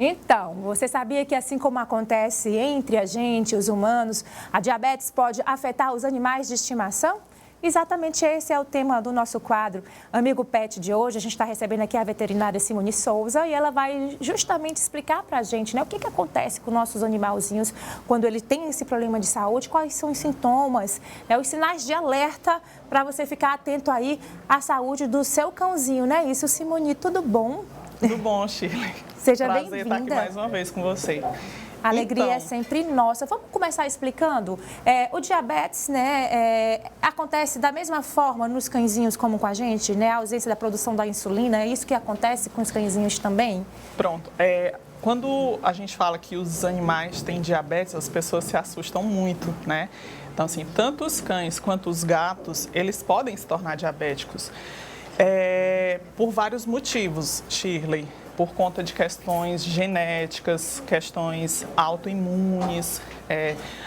Então, você sabia que assim como acontece entre a gente, os humanos, a diabetes pode afetar os animais de estimação? Exatamente esse é o tema do nosso quadro Amigo Pet de hoje. A gente está recebendo aqui a veterinária Simone Souza e ela vai justamente explicar para a gente, né, o que acontece com nossos animalzinhos quando ele tem esse problema de saúde, quais são os sintomas, né, os sinais de alerta para você ficar atento aí à saúde do seu cãozinho, né? Isso, Simone, tudo bom? Tudo bom, Shirley. Seja bem-vinda. Prazer estar aqui mais uma vez com você. A alegria é sempre nossa. Vamos começar explicando. O diabetes, né, acontece da mesma forma nos cãezinhos como com a gente, né? A ausência da produção da insulina, é isso que acontece com os cãezinhos também? Pronto. Quando a gente fala que os animais têm diabetes, as pessoas se assustam muito, né? Então, assim, tanto os cães quanto os gatos, eles podem se tornar diabéticos por vários motivos, Shirley. Por conta de questões genéticas, questões autoimunes.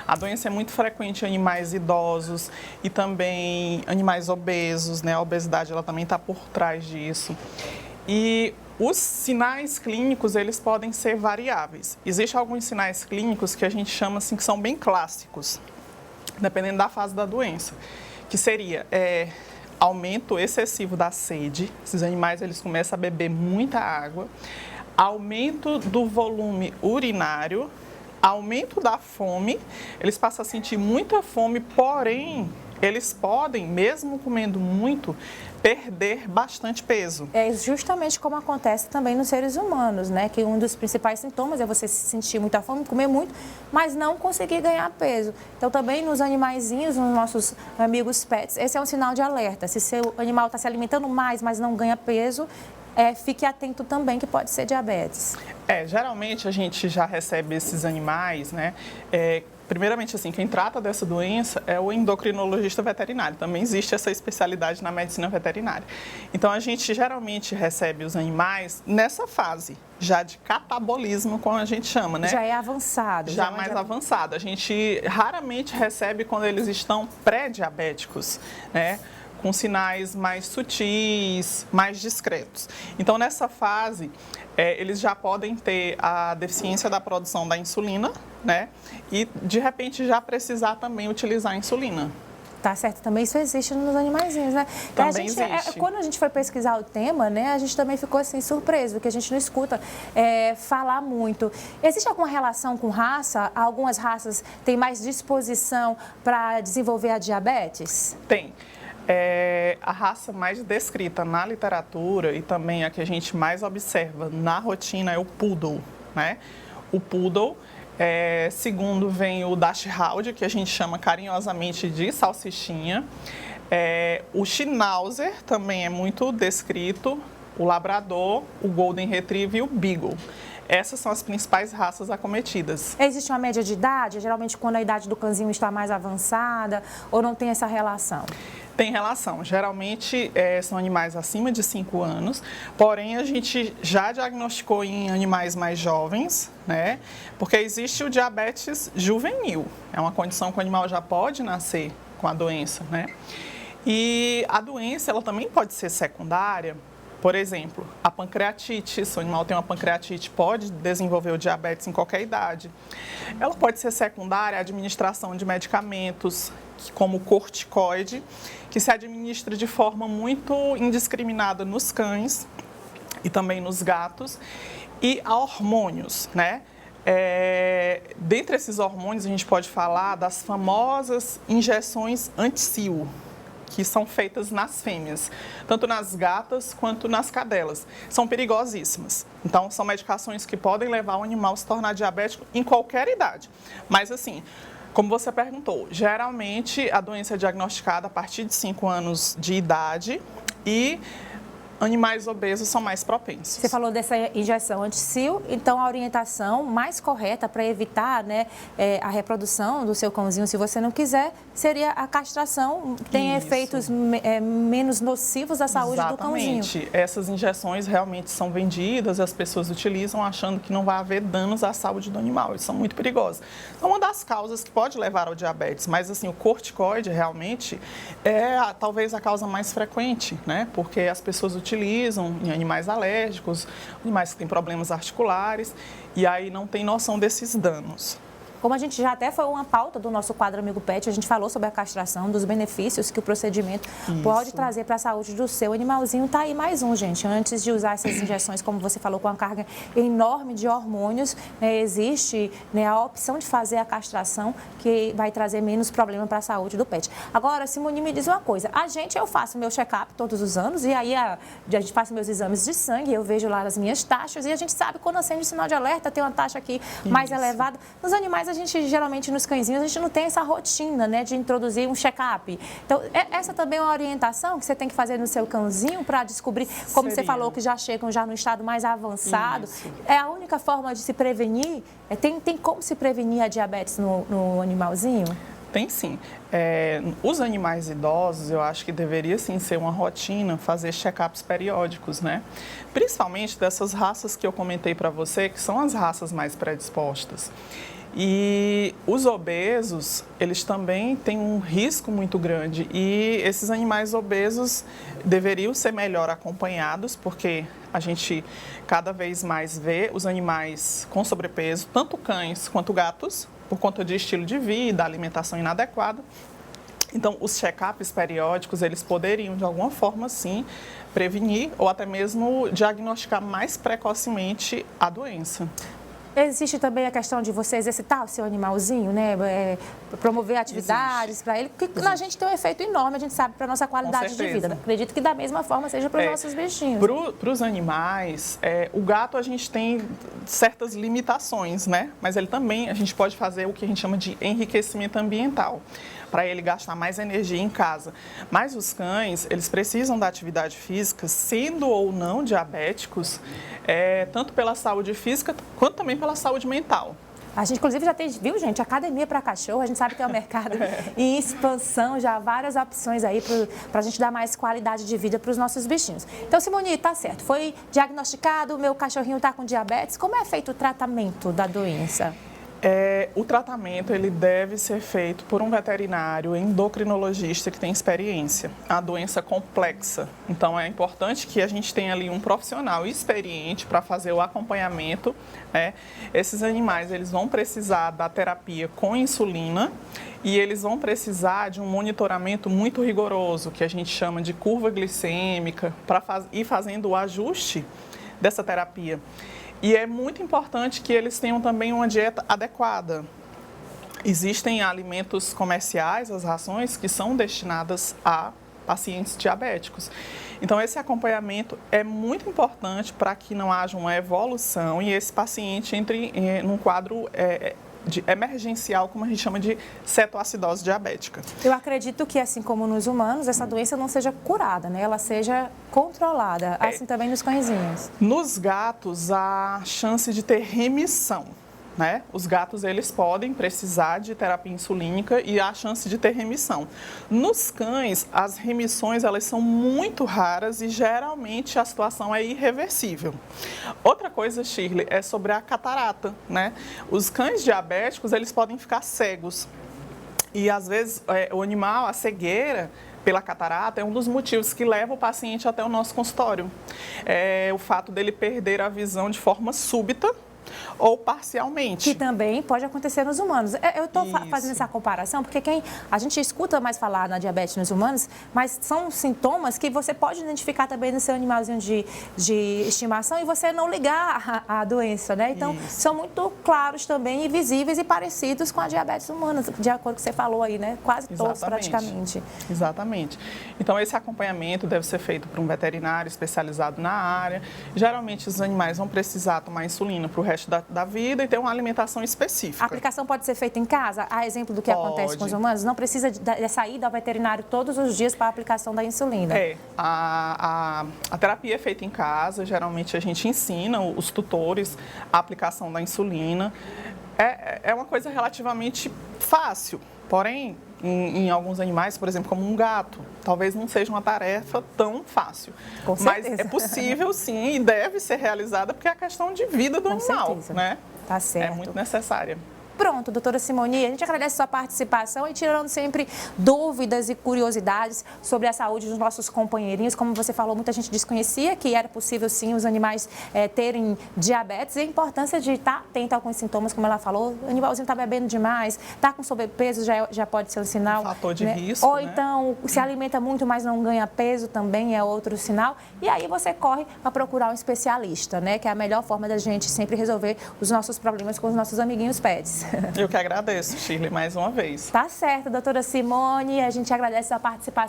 A doença é muito frequente em animais idosos e também animais obesos, né? A obesidade ela também está por trás disso. E os sinais clínicos, eles podem ser variáveis. Existem alguns sinais clínicos que a gente chama assim, que são bem clássicos, dependendo da fase da doença, que seria aumento excessivo da sede, esses animais eles começam a beber muita água, aumento do volume urinário, aumento da fome, eles passam a sentir muita fome, porém eles podem, mesmo comendo muito, perder bastante peso. É justamente como acontece também nos seres humanos, né? Que um dos principais sintomas é você se sentir muita fome, comer muito, mas não conseguir ganhar peso. Então também nos animaizinhos, nos nossos amigos pets, esse é um sinal de alerta. Se seu animal está se alimentando mais, mas não ganha peso, fique atento também que pode ser diabetes. Geralmente a gente já recebe esses animais, né? Primeiramente, assim, quem trata dessa doença é o endocrinologista veterinário. Também existe essa especialidade na medicina veterinária. Então, a gente geralmente recebe os animais nessa fase, já de catabolismo, como a gente chama, né? Já é avançado. Já mais avançado. A gente raramente recebe quando eles estão pré-diabéticos, né? Com sinais mais sutis, mais discretos. Então, nessa fase, eles já podem ter a deficiência da produção da insulina, né? E, de repente, já precisar também utilizar a insulina. Tá certo, também isso existe nos animaizinhos, né? Também existe. Quando a gente foi pesquisar o tema, né, a gente também ficou assim surpreso, porque a gente não escuta falar muito. Existe alguma relação com raça? Algumas raças têm mais disposição para desenvolver a diabetes? Tem. A raça mais descrita na literatura e também a que a gente mais observa na rotina é o Poodle, né? O Poodle, segundo vem o Dachshund, que a gente chama carinhosamente de salsichinha. O Schnauzer também é muito descrito, o Labrador, o Golden Retriever e o Beagle. Essas são as principais raças acometidas. Existe uma média de idade? Geralmente quando a idade do cãozinho está mais avançada ou não tem essa relação? Tem relação. Geralmente são animais acima de 5 anos, porém a gente já diagnosticou em animais mais jovens, né? Porque existe o diabetes juvenil. É uma condição que o animal já pode nascer com a doença, né? E a doença ela também pode ser secundária. Por exemplo, a pancreatite, se o animal tem uma pancreatite, pode desenvolver o diabetes em qualquer idade. Ela pode ser secundária à administração de medicamentos, como o corticoide, que se administra de forma muito indiscriminada nos cães e também nos gatos, e a hormônios, né? Dentre esses hormônios, a gente pode falar das famosas injeções anti-cio, que são feitas nas fêmeas, tanto nas gatas quanto nas cadelas. São perigosíssimas. Então, são medicações que podem levar o animal a se tornar diabético em qualquer idade. Mas, assim, como você perguntou, geralmente a doença é diagnosticada a partir de 5 anos de idade e animais obesos são mais propensos. Você falou dessa injeção anti-cio, então a orientação mais correta para evitar, né, a reprodução do seu cãozinho, se você não quiser, seria a castração. Tem efeitos menos nocivos à saúde do cãozinho. Exatamente. Essas injeções realmente são vendidas e as pessoas utilizam achando que não vai haver danos à saúde do animal. Eles são muito perigosos. É uma das causas que pode levar ao diabetes, mas assim, o corticoide realmente é talvez a causa mais frequente, né? Porque as pessoas utilizam em animais alérgicos, animais que têm problemas articulares, e aí não tem noção desses danos. Como a gente já até foi uma pauta do nosso quadro Amigo Pet, a gente falou sobre a castração, dos benefícios que o procedimento pode trazer para a saúde do seu animalzinho. Tá aí mais um, gente. Antes de usar essas injeções, como você falou, com uma carga enorme de hormônios, né, existe, né, a opção de fazer a castração, que vai trazer menos problema para a saúde do pet. Agora, Simone, me diz uma coisa. Eu faço meu check-up todos os anos e aí a gente faz meus exames de sangue, eu vejo lá as minhas taxas e a gente sabe quando acende o sinal de alerta, tem uma taxa aqui mais elevada. Nos animais, a gente geralmente nos cãezinhos, a gente não tem essa rotina, né, de introduzir um check-up. Então, essa também é uma orientação que você tem que fazer no seu cãozinho para descobrir, como você falou, que já chegam já no estado mais avançado. Isso. É a única forma de se prevenir? Tem como se prevenir a diabetes no animalzinho? Tem sim. Os animais idosos, eu acho que deveria sim ser uma rotina fazer check-ups periódicos, né? Principalmente dessas raças que eu comentei para você, que são as raças mais predispostas. E os obesos, eles também têm um risco muito grande e esses animais obesos deveriam ser melhor acompanhados, porque a gente cada vez mais vê os animais com sobrepeso, tanto cães quanto gatos, por conta de estilo de vida, alimentação inadequada. Então, os check-ups periódicos, eles poderiam, de alguma forma, sim, prevenir ou até mesmo diagnosticar mais precocemente a doença. Existe também a questão de você exercitar o seu animalzinho, né? Promover atividades para ele, porque na gente tem um efeito enorme, a gente sabe, para a nossa qualidade de vida. Acredito que da mesma forma seja para os nossos bichinhos. Para os animais, o gato a gente tem certas limitações, né? Mas ele também, a gente pode fazer o que a gente chama de enriquecimento ambiental, para ele gastar mais energia em casa. Mas os cães, eles precisam da atividade física, sendo ou não diabéticos, tanto pela saúde física, quanto também pela saúde mental. A gente, inclusive, já tem, viu, gente, academia para cachorro, a gente sabe que é um mercado em expansão, já há várias opções aí para a gente dar mais qualidade de vida para os nossos bichinhos. Então, Simone, tá certo, foi diagnosticado, o meu cachorrinho está com diabetes, como é feito o tratamento da doença? O tratamento ele deve ser feito por um veterinário endocrinologista que tem experiência. A doença complexa, então é importante que a gente tenha ali um profissional experiente para fazer o acompanhamento. Esses animais eles vão precisar da terapia com insulina e eles vão precisar de um monitoramento muito rigoroso, que a gente chama de curva glicêmica, para ir fazendo o ajuste dessa terapia. E é muito importante que eles tenham também uma dieta adequada. Existem alimentos comerciais, as rações, que são destinadas a pacientes diabéticos. Então, esse acompanhamento é muito importante para que não haja uma evolução e esse paciente entre num quadro emergencial, como a gente chama de cetoacidose diabética. Eu acredito que, assim como nos humanos, essa doença não seja curada, né? Ela seja controlada, assim também nos cãezinhos. Nos gatos, há chance de ter remissão, né? Os gatos, eles podem precisar de terapia insulínica e há chance de ter remissão. Nos cães, as remissões, elas são muito raras e geralmente a situação é irreversível. Outra coisa, Shirley, é sobre a catarata, né? Os cães diabéticos, eles podem ficar cegos. E às vezes o animal, a cegueira pela catarata é um dos motivos que leva o paciente até o nosso consultório. O fato dele perder a visão de forma súbita ou parcialmente. Que também pode acontecer nos humanos. Eu estou fazendo essa comparação porque a gente escuta mais falar na diabetes nos humanos, mas são sintomas que você pode identificar também no seu animalzinho de estimação e você não ligar à doença, né? Então, são muito claros também e visíveis e parecidos com a diabetes humana, de acordo com o que você falou aí, né? Quase todos praticamente. Exatamente. Então, esse acompanhamento deve ser feito por um veterinário especializado na área. Geralmente, os animais vão precisar tomar insulina para o resto da vida e ter uma alimentação específica. A aplicação pode ser feita em casa? A exemplo do que acontece com os humanos? Não precisa de sair ao veterinário todos os dias para a aplicação da insulina? A terapia é feita em casa, geralmente a gente ensina os tutores a aplicação da insulina. É uma coisa relativamente fácil, porém, em alguns animais, por exemplo, como um gato, talvez não seja uma tarefa tão fácil. Com certeza. Mas é possível, sim, e deve ser realizada porque é a questão de vida do animal, né? Tá certo. É muito necessária. Pronto, doutora Simone, a gente agradece a sua participação e tirando sempre dúvidas e curiosidades sobre a saúde dos nossos companheirinhos. Como você falou, muita gente desconhecia que era possível sim os animais terem diabetes e a importância de estar atento a alguns sintomas, como ela falou. O animalzinho está bebendo demais, está com sobrepeso, já pode ser um sinal. Fator de risco, Ou né? então se alimenta muito, mas não ganha peso, também é outro sinal. E aí você corre para procurar um especialista, né? Que é a melhor forma da gente sempre resolver os nossos problemas com os nossos amiguinhos pets. Eu que agradeço, Shirley, mais uma vez. Tá certo, doutora Simone, a gente agradece a participação.